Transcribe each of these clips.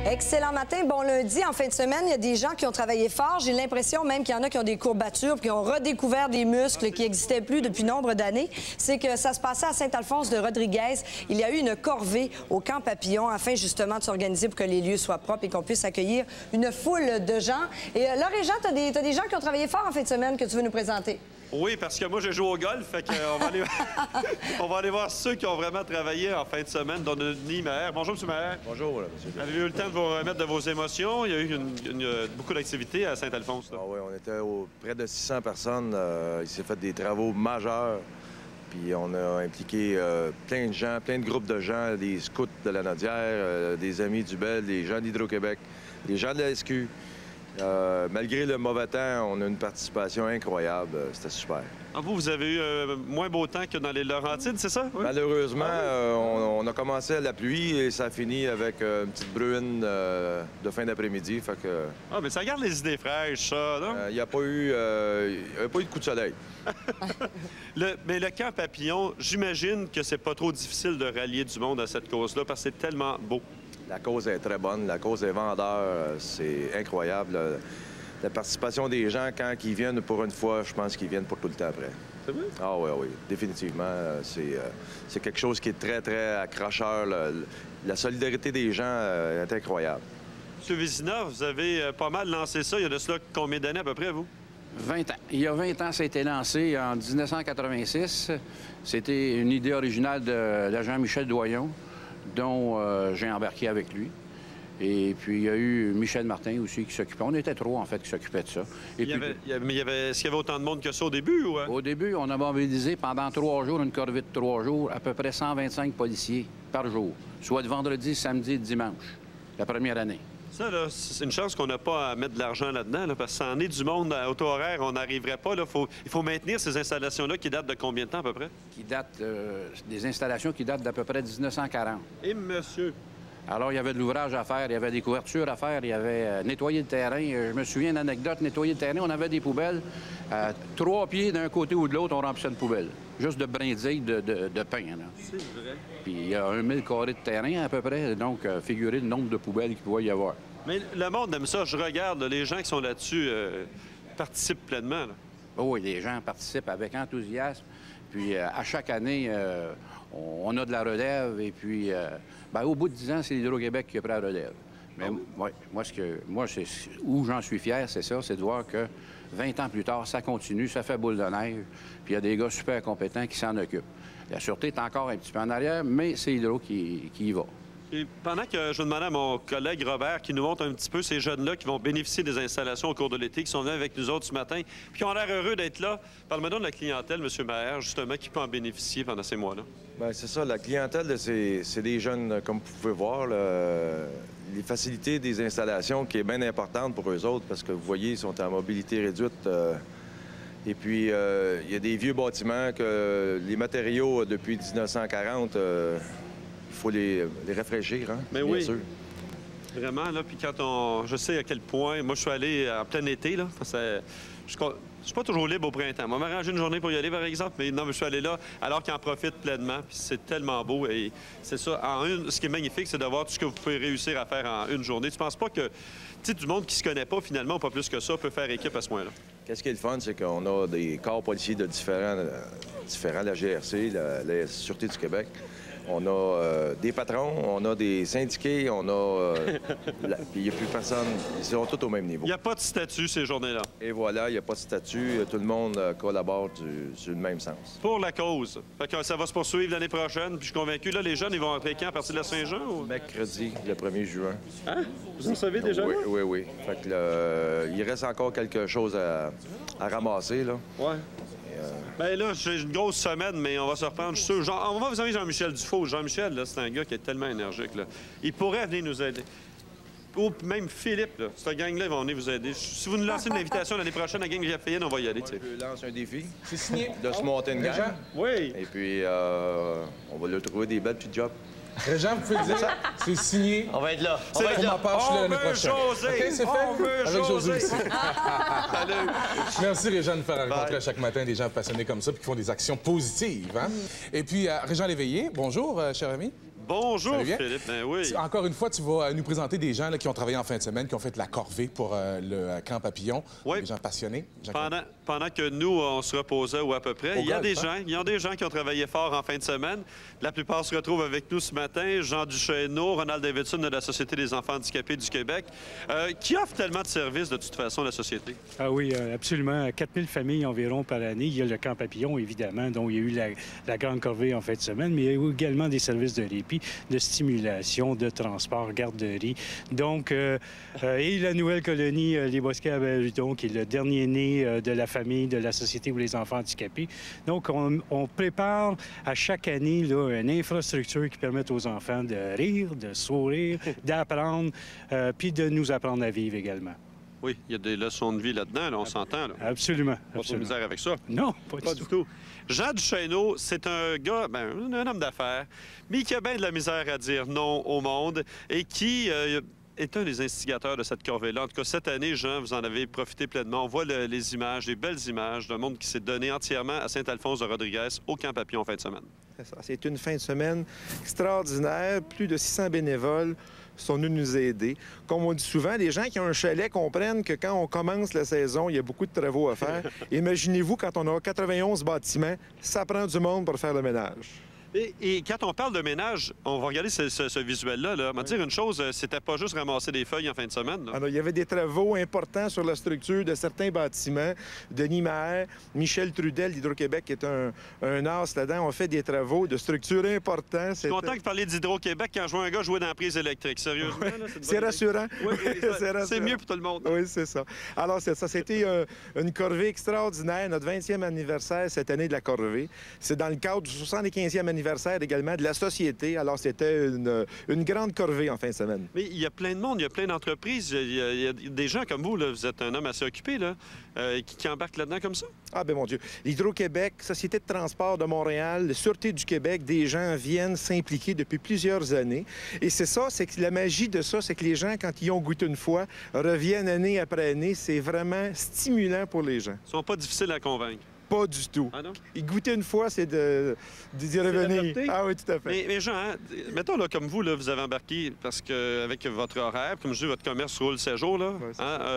Excellent matin, bon lundi. En fin de semaine, il y a des gens qui ont travaillé fort. J'ai l'impression même qu'il y en a qui ont des courbatures, qui ont redécouvert des muscles qui n'existaient plus depuis nombre d'années. C'est que ça se passait à Saint-Alphonse de Rodriguez. Il y a eu une corvée au Camp Papillon afin justement de s'organiser pour que les lieux soient propres et qu'on puisse accueillir une foule de gens. Et là, Régent, tu as des gens qui ont travaillé fort en fin de semaine que tu veux nous présenter. Oui, parce que moi, j'ai joué au golf, fait qu'on va aller... on va aller voir ceux qui ont vraiment travaillé en fin de semaine, dont Denis Maher. Bonjour, M. Maher. Bonjour, monsieur. Avez-vous eu le temps de vous remettre de vos émotions? Il y a eu beaucoup d'activités à Saint-Alphonse. Ah oui, on était près de 600 personnes. Il s'est fait des travaux majeurs. Puis on a impliqué plein de gens, plein de groupes de gens, des scouts de la Nodière, des amis du Bel, des gens d'Hydro-Québec, des gens de la SQ. Malgré le mauvais temps, on a une participation incroyable. C'était super. Ah, vous avez eu moins beau temps que dans les Laurentides, c'est ça? Oui? Malheureusement, on a commencé à la pluie et ça a fini avec une petite bruine de fin d'après-midi. Fait que... Ah, mais ça garde les idées fraîches, ça, non? Il n'y a pas eu de coup de soleil. Mais le Camp Papillon, j'imagine que c'est pas trop difficile de rallier du monde à cette cause-là parce que c'est tellement beau. La cause est très bonne. La cause est vendeur. C'est incroyable. La participation des gens, quand ils viennent pour une fois, je pense qu'ils viennent pour tout le temps après. C'est vrai? Ah oui, oui. Définitivement. C'est quelque chose qui est très, très accrocheur. La solidarité des gens est incroyable. M. Vézina, vous avez pas mal lancé ça. Il y a de cela combien d'années à peu près, vous? 20 ans. Il y a 20 ans, ça a été lancé en 1986. C'était une idée originale de Jean-Michel Doyon, dont j'ai embarqué avec lui. Et puis, il y a eu Michel Martin aussi qui s'occupait. On était trois, en fait, qui s'occupaient de ça. Et Mais est-ce qu'il y avait autant de monde que ça au début? Ou... Au début, on a mobilisé pendant 3 jours, une corvée de 3 jours, à peu près 125 policiers par jour, soit de vendredi, samedi et dimanche, la première année. Ça, là, c'est une chance qu'on n'a pas à mettre de l'argent là-dedans, là, parce que ça en est du monde à auto horaire, on n'arriverait pas. Là. Il faut maintenir ces installations-là qui datent de combien de temps à peu près? Qui datent des installations qui datent d'à peu près 1940. Et monsieur! Alors, il y avait de l'ouvrage à faire, il y avait des couvertures à faire, il y avait nettoyer le terrain. Je me souviens d'une anecdote, nettoyer le terrain, on avait des poubelles. 3 pieds d'un côté ou de l'autre, on remplissait une poubelle. Juste de brindilles de pain. C'est vrai. Puis il y a 1000 carrés de terrain à peu près, donc figurez le nombre de poubelles qu'il pouvait y avoir. Mais le monde aime ça. Je regarde, là, les gens qui sont là-dessus participent pleinement. Là. Oui, les gens participent avec enthousiasme. Puis à chaque année, on a de la relève. Et puis, au bout de 10 ans, c'est l'Hydro-Québec qui a pris la relève. Mais moi, c'est où j'en suis fier, c'est ça, c'est de voir que 20 ans plus tard, ça continue, ça fait boule de neige. Puis il y a des gars super compétents qui s'en occupent. La sûreté est encore un petit peu en arrière, mais c'est Hydro qui y va. Et pendant que je demandais à mon collègue Robert qui nous montre un petit peu ces jeunes-là qui vont bénéficier des installations au cours de l'été, qui sont venus avec nous autres ce matin, puis qui ont l'air heureux d'être là, parle-moi donc de la clientèle, M. Maher, justement, qui peut en bénéficier pendant ces mois-là. Bien, c'est ça. La clientèle, c'est des jeunes, comme vous pouvez voir, les facilités des installations qui est bien importante pour eux autres parce que vous voyez, ils sont en mobilité réduite. Et puis, il y a des vieux bâtiments que les matériaux, depuis 1940... il faut les rafraîchir, hein? Mais bien oui. sûr. Vraiment, là, puis je sais à quel point... Moi, je suis allé en plein été, là. Je suis pas toujours libre au printemps. Moi, m'arranger une journée pour y aller, par exemple, mais non, mais je suis allé là alors qu'ils en profitent pleinement, puis c'est tellement beau. Et c'est ça. Ce qui est magnifique, c'est de voir tout ce que vous pouvez réussir à faire en une journée. Tu penses pas que, tu sais, du monde qui se connaît pas, finalement, ou pas plus que ça, peut faire équipe à ce point-là? Qu'est-ce qui est le fun, c'est qu'on a des corps policiers de différents la GRC, la Sûreté du Québec. On a des patrons, on a des syndiqués, on a... Puis il n'y a plus personne. Ils sont tous au même niveau. Il n'y a pas de statut ces journées-là. Et voilà, il n'y a pas de statut. Tout le monde collabore sur le même sens. Pour la cause. Fait que ça va se poursuivre l'année prochaine. Puis je suis convaincu, là, les jeunes, ils vont rentrer quand? À partir de la Saint-Jean? Ou... Mercredi, le 1er juin. Hein? Vous en savez déjà? Oui, oui, oui. Fait que il reste encore quelque chose à ramasser, là. Ouais. Bien là, j'ai une grosse semaine, mais on va se reprendre. Je suis sûr. On va vous envoyer Jean-Michel Dufault. Jean-Michel, là, c'est un gars qui est tellement énergique. Là. Il pourrait venir nous aider. Ou même Philippe, là. Cette gang-là, ils vont venir vous aider. Si vous nous lancez une invitation l'année prochaine à la gang de Lafayette, on va y aller. On peut lancer un défi. C'est signé. De se monter une gang. Oui. Et puis, on va leur trouver des belles petites jobs. Régent, vous pouvez le dire, c'est signé. On va être là. On va être là. On veut José. OK, c'est fait. On veut avec José aussi. Salut. Merci, Régent, de nous faire rencontrer à chaque matin des gens passionnés comme ça puis qui font des actions positives. Hein? Et puis, Régent Léveillé, bonjour, cher ami. Bonjour, Ça va bien? Philippe. Ben oui. Encore une fois, tu vas nous présenter des gens là, qui ont travaillé en fin de semaine, qui ont fait de la corvée pour le camp Papillon. Oui. Des gens passionnés. Des gens Pendant que nous, on se reposait ou à peu près, il y a des gens qui ont travaillé fort en fin de semaine. La plupart se retrouvent avec nous ce matin. Jean Duchesneau, Ronald Davidson de la Société des enfants handicapés du Québec, qui offre tellement de services de toute façon, la Société. Ah oui, absolument. 4000 familles environ par année. Il y a le camp Papillon, évidemment, dont il y a eu la grande corvée en fin de semaine, mais il y a eu également des services de répit, de stimulation, de transport, garderie. Donc, et la nouvelle colonie, les Bosquets à Baluton, qui est le dernier né de la famille de la Société pour les enfants handicapés. Donc, on prépare à chaque année là, une infrastructure qui permette aux enfants de rire, de sourire, d'apprendre, puis de nous apprendre à vivre également. Oui, il y a des leçons de vie là-dedans, là, on s'entend. Là. Absolument. Pas de misère avec ça. Non, Pas du tout. Jean Duchesneau, c'est un gars, un homme d'affaires, mais qui a bien de la misère à dire non au monde et qui est un des instigateurs de cette corvée-là. En tout cas, cette année, Jean, vous en avez profité pleinement. On voit les images, les belles images d'un monde qui s'est donné entièrement à Saint-Alphonse de Rodrigues au Camp Papillon en fin de semaine. C'est une fin de semaine extraordinaire. Plus de 600 bénévoles sont venus nous aider. Comme on dit souvent, les gens qui ont un chalet comprennent que quand on commence la saison, il y a beaucoup de travaux à faire. Imaginez-vous, quand on a 91 bâtiments, ça prend du monde pour faire le ménage. Et quand on parle de ménage, on va regarder ce visuel-là. Là. On va dire une chose, c'était pas juste ramasser des feuilles en fin de semaine. Alors, il y avait des travaux importants sur la structure de certains bâtiments. Denis Maher, Michel Trudel d'Hydro-Québec, qui est un as là-dedans, ont fait des travaux de structure importants. Je suis content que vous parliez d'Hydro-Québec quand je vois un gars jouer dans la prise électrique. Sérieusement, là, c'est rassurant. Oui, c'est mieux pour tout le monde. Oui, c'est ça. Alors, c'est ça. C'était une corvée extraordinaire, notre 20e anniversaire cette année de la corvée. C'est dans le cadre du 75e anniversaire également de la Société. Alors, c'était une grande corvée en fin de semaine. Mais il y a plein de monde, il y a plein d'entreprises. Il y a des gens comme vous, là, vous êtes un homme assez occupé, là, qui embarquent là-dedans comme ça? Ah, bien, mon Dieu. L'Hydro-Québec, Société de transport de Montréal, la Sûreté du Québec, des gens viennent s'impliquer depuis plusieurs années. Et c'est ça, c'est que la magie de ça, c'est que les gens, quand ils ont goûté une fois, reviennent année après année. C'est vraiment stimulant pour les gens. Ils sont pas difficiles à convaincre. Pas du tout. Ah non? Y goûter une fois, c'est d'y revenir. Ah oui, tout à fait. Mais Jean, hein, mettons, là, comme vous, là, vous avez embarqué parce qu'avec votre horaire, comme je dis, votre commerce roule 7 jours, là, Ouais,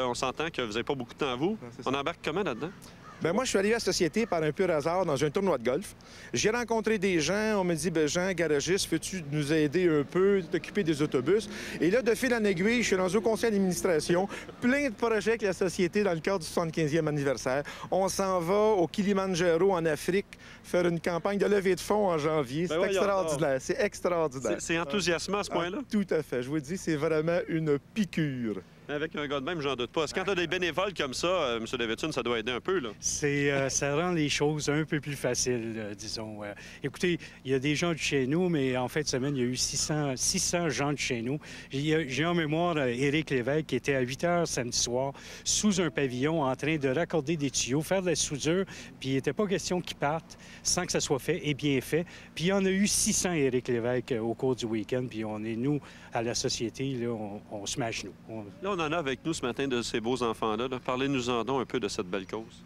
on s'entend que vous n'avez pas beaucoup de temps à vous. Ouais, on embarque comment là-dedans? Bien, moi, je suis arrivé à la Société par un pur hasard dans un tournoi de golf. J'ai rencontré des gens. On me dit, bien, Jean, garagiste, veux-tu nous aider un peu, t'occuper des autobus? Et là, de fil en aiguille, je suis rendu au conseil d'administration. Plein de projets avec la Société dans le cadre du 75e anniversaire. On s'en va au Kilimandjaro, en Afrique, faire une campagne de levée de fonds en janvier. C'est extraordinaire. C'est extraordinaire. C'est enthousiasmant à ce point-là? Tout à fait. Je vous dis, c'est vraiment une piqûre. Avec un gars de même, j'en doute pas. Parce que quand tu as des bénévoles comme ça, M. Davidson, ça doit aider un peu, là. Ça rend les choses un peu plus faciles, disons. Écoutez, il y a des gens de chez nous, mais en fin de semaine, il y a eu 600 gens de chez nous. J'ai en mémoire Éric Lévesque qui était à 8 heures samedi soir sous un pavillon en train de raccorder des tuyaux, faire de la soudure, puis il n'était pas question qu'ils partent sans que ça soit fait et bien fait. Puis il y en a eu 600 Éric Lévesque au cours du week-end, puis on est, nous, à la Société, là, on se mâche, nous. Là, on en a avec nous ce matin de ces beaux enfants-là. Là. Parlez-nous-en donc un peu de cette belle cause.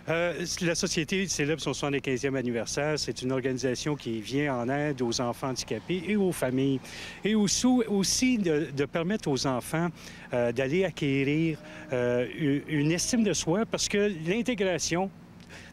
La Société célèbre son 75e anniversaire. C'est une organisation qui vient en aide aux enfants handicapés et aux familles. Et aussi de permettre aux enfants d'aller acquérir une estime de soi parce que l'intégration,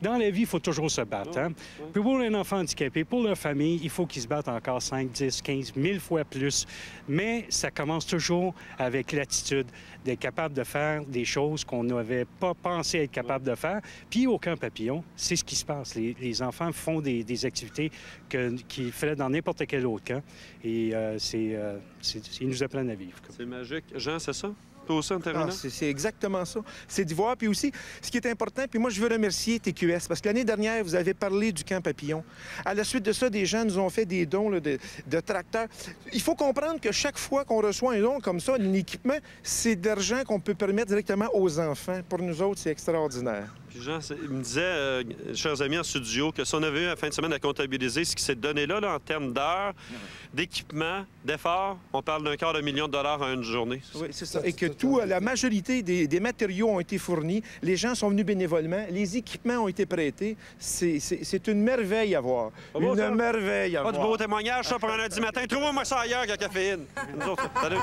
dans la vie, il faut toujours se battre. Hein? Puis pour un enfant handicapé, pour leur famille, il faut qu'ils se battent encore 5, 10, 15, 1000 fois plus. Mais ça commence toujours avec l'attitude d'être capable de faire des choses qu'on n'avait pas pensé être capable de faire. Puis au Camp Papillon, c'est ce qui se passe. Les enfants font des activités qu'ils feraient dans n'importe quel autre camp. Et ils nous apprennent à vivre. C'est magique. Jean, c'est ça? Aussi en terminant? C'est exactement ça. C'est d'y voir. Puis aussi, ce qui est important, puis moi, je veux remercier TQS, parce que l'année dernière, vous avez parlé du Camp Papillon. À la suite de ça, des gens nous ont fait des dons là, de tracteurs. Il faut comprendre que chaque fois qu'on reçoit un don comme ça, un équipement, c'est d'argent qu'on peut permettre directement aux enfants. Pour nous autres, c'est extraordinaire. Puis Jean, il me disait, chers amis en studio, que si on avait eu la fin de semaine à comptabiliser ce qui s'est donné là, en termes d'heures, d'équipement, d'efforts, on parle $250 000 en une journée. Oui, c'est ça. Et que la majorité des matériaux ont été fournis. Les gens sont venus bénévolement. Les équipements ont été prêtés. C'est une merveille à voir. Beau, une ça? merveille à Pas voir. du beau témoignage, ça, pour un lundi matin. Trouvez-moi ça ailleurs que la caféine. Nous autres, salut.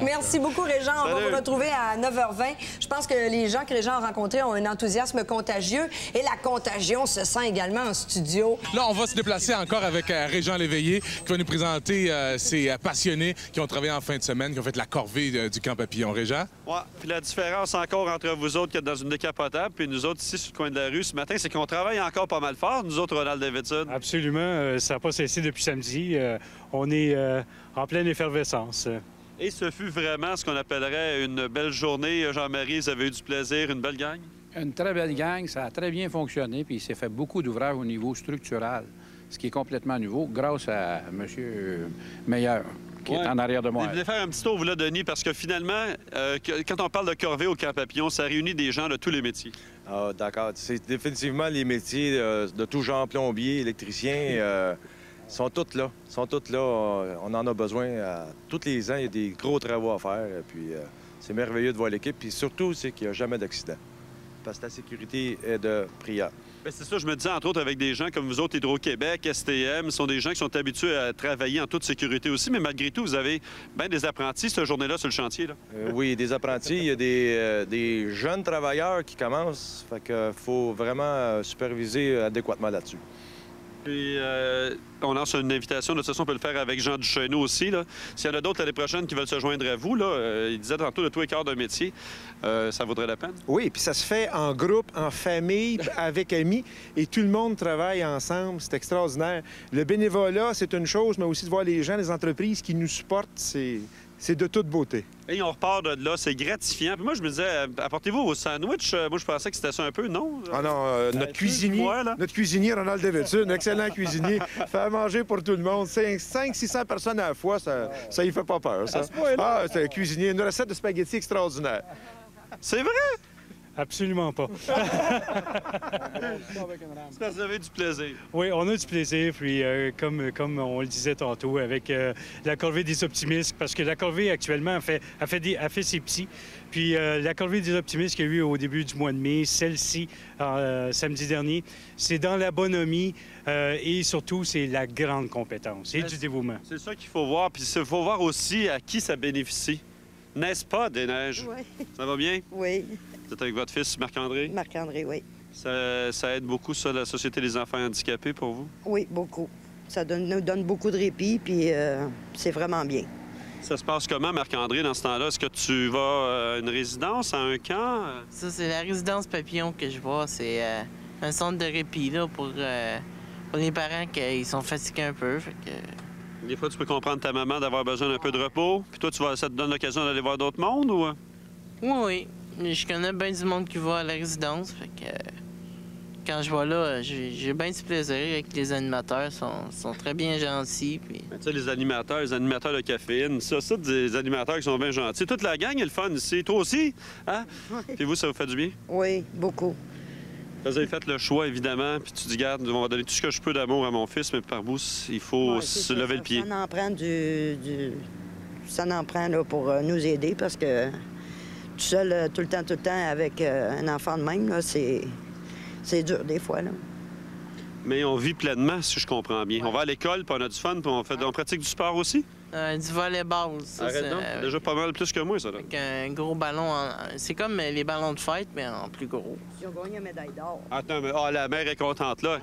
Merci beaucoup, Régent. On va Salut. vous retrouver à 9h20. Je pense que les gens que Régent a rencontrés ont un enthousiasme contagieux et la contagion se sent également en studio. Là, on va se déplacer encore avec Régent Léveillé qui va nous présenter ces passionnés qui ont travaillé en fin de semaine, qui ont fait la corvée du camp Papillon. Régent? Ouais. Puis la différence encore entre vous autres qui êtes dans une décapotable puis nous autres ici sur le coin de la rue ce matin, c'est qu'on travaille encore pas mal fort, nous autres, Ronald Davidson. Absolument. Ça n'a pas cessé depuis samedi. On est en pleine effervescence. Et ce fut vraiment ce qu'on appellerait une belle journée. Jean-Marie, vous avez eu du plaisir, une belle gang? Une très belle gang, ça a très bien fonctionné, puis il s'est fait beaucoup d'ouvrages au niveau structural, ce qui est complètement nouveau, grâce à M. Meilleur, qui est en arrière de moi. Vous voulez faire un petit tour, vous là, Denis, parce que finalement, quand on parle de corvée au Camp Papillon, ça réunit des gens de tous les métiers. Ah, d'accord. C'est définitivement les métiers de tout genre, plombier, électricien, sont tous là. On en a besoin. Tous les ans, il y a des gros travaux à faire. Puis c'est merveilleux de voir l'équipe. Puis surtout, c'est qu'il n'y a jamais d'accident. Parce que la sécurité est de prière. Bien, c'est ça, je me disais, entre autres, avec des gens comme vous autres, Hydro-Québec, STM, sont des gens qui sont habitués à travailler en toute sécurité aussi, mais malgré tout, vous avez bien des apprentis cette journée-là sur le chantier, là. Oui, des apprentis. Il y a des jeunes travailleurs qui commencent. Fait qu'il faut vraiment superviser adéquatement là-dessus. Puis, on lance une invitation. De toute façon, on peut le faire avec Jean Duchesneau aussi, là. S'il y en a d'autres l'année prochaine qui veulent se joindre à vous, là, il disait tantôt de tous les quarts d'un métier, ça vaudrait la peine. Oui, puis ça se fait en groupe, en famille, avec amis, et tout le monde travaille ensemble. C'est extraordinaire. Le bénévolat, c'est une chose, mais aussi de voir les gens, les entreprises qui nous supportent, c'est de toute beauté. Et on repart de là, c'est gratifiant. Puis moi, je me disais, apportez-vous vos sandwichs. Moi, je pensais que c'était ça un peu, non? Ah non, notre cuisinier, Ronald Davidson, un excellent cuisinier, fait à manger pour tout le monde. 500-600 personnes à la fois, ça y fait pas peur, ça. Ah, c'est un cuisinier, une recette de spaghettis extraordinaire. C'est vrai? Absolument pas. C'est parce que vous avez du plaisir. Oui, on a du plaisir, puis comme on le disait tantôt, avec la corvée des optimistes, parce que la corvée, actuellement, a fait ses petits. Puis la corvée des optimistes qu'il y a eu au début du mois de mai, celle-ci, samedi dernier, c'est dans la bonhomie et surtout, c'est la grande compétence et du dévouement. C'est ça qu'il faut voir. Puis il faut voir aussi à qui ça bénéficie. N'est-ce pas, Des Neiges? Oui. Ça va bien? Oui. Vous êtes avec votre fils, Marc-André? Marc-André, oui. Ça aide beaucoup, ça, la Société des enfants handicapés, pour vous? Oui, beaucoup. Ça nous donne beaucoup de répit, puis c'est vraiment bien. Ça se passe comment, Marc-André, dans ce temps-là? Est-ce que tu vas à une résidence, à un camp? Ça, c'est la résidence Papillon que je vois. C'est un centre de répit là, pour les parents qui sont fatigués un peu. Fait que... Des fois, tu peux comprendre ta maman d'avoir besoin d'un peu de repos. Puis toi, ça te donne l'occasion d'aller voir d'autres mondes, ou? Oui. Je connais bien du monde qui va à la résidence. Fait que quand je vais là, j'ai bien du plaisir avec les animateurs. Ils sont très bien gentils. Puis... Tu sais, les animateurs de caféine, ça, des animateurs qui sont bien gentils. Toute la gang est le fun ici. Toi aussi, hein? Oui. Puis vous, ça vous fait du bien? Oui, beaucoup. Vous avez fait le choix, évidemment, puis tu dis, garde, on va donner tout ce que je peux d'amour à mon fils, mais par bout, il faut Ouais, se c'est ça, lever le pied. Ça en prend Ça en prend là, pour nous aider parce que tout seul, tout le temps, avec un enfant de même, là, c'est dur des fois, là. Mais on vit pleinement, si je comprends bien. On va à l'école, puis on a du fun, puis on pratique du sport aussi. du volleyball. Ça, Arrête donc, c'est déjà pas mal plus que moi, ça. Là. Avec un gros ballon. C'est comme les ballons de fête, mais en plus gros. Ils ont gagné la médaille d'or. Attends, mais la mère est contente, là.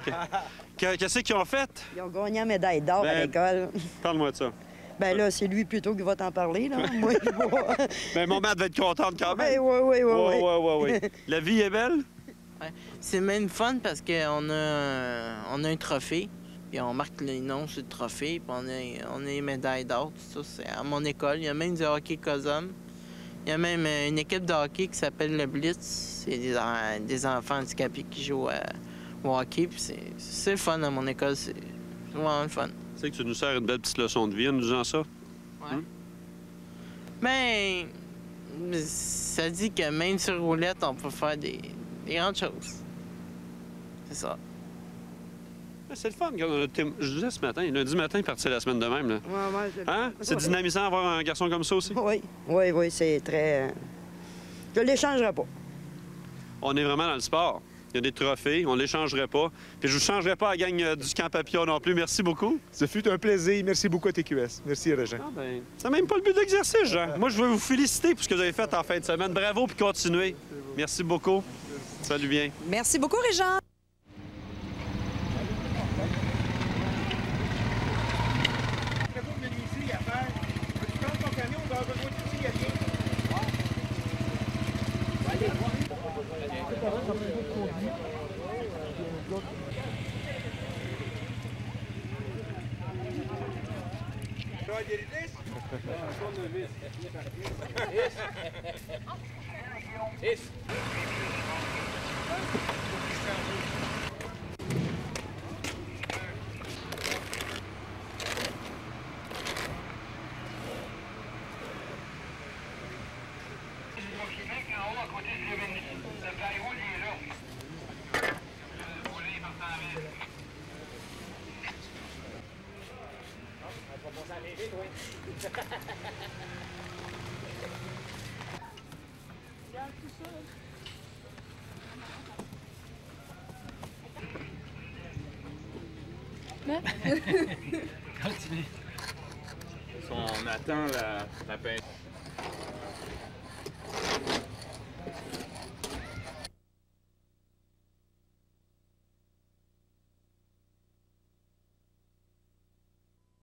Qu'est-ce qu'ils ont fait? Ils ont gagné la médaille d'or à l'école. Parle-moi de ça. Ben là, c'est lui plutôt qui va t'en parler, là. Moi, je vais... Mais mon mère devait être contente quand même. Oui. La vie est belle? Ouais. C'est même fun parce qu'on a un trophée. Puis on marque les noms sur le trophée. Puis on a les médailles d'or. Tout ça, c'est à mon école. Il y a même du hockey COSOM. Il y a même une équipe de hockey qui s'appelle le Blitz. C'est des enfants handicapés qui jouent au hockey. Puis c'est le fun à mon école. C'est vraiment le fun. Tu sais que tu nous sers une belle petite leçon de vie en nous disant ça? Ouais. Ben, ça dit que même sur roulette, on peut faire Des grandes choses. C'est ça. C'est le fun. Je disais ce matin, lundi matin, partir la semaine de même. Là. Ouais, Hein? C'est dynamisant d'avoir un garçon comme ça aussi? Oui, c'est très... Je ne l'échangerai pas. On est vraiment dans le sport. Il y a des trophées, on ne les changerait pas. Puis je ne vous changerai pas à la gang du Camp Papillon non plus. Merci beaucoup. Ce fut un plaisir. Merci beaucoup à TQS. Merci, Régent. Ah ben, c'est même pas le but d'exercice, Jean. Moi, je veux vous féliciter pour ce que vous avez fait en fin de semaine. Bravo, puis continuez. Merci beaucoup. Salut bien. Merci beaucoup, Régent. On attend la peinture.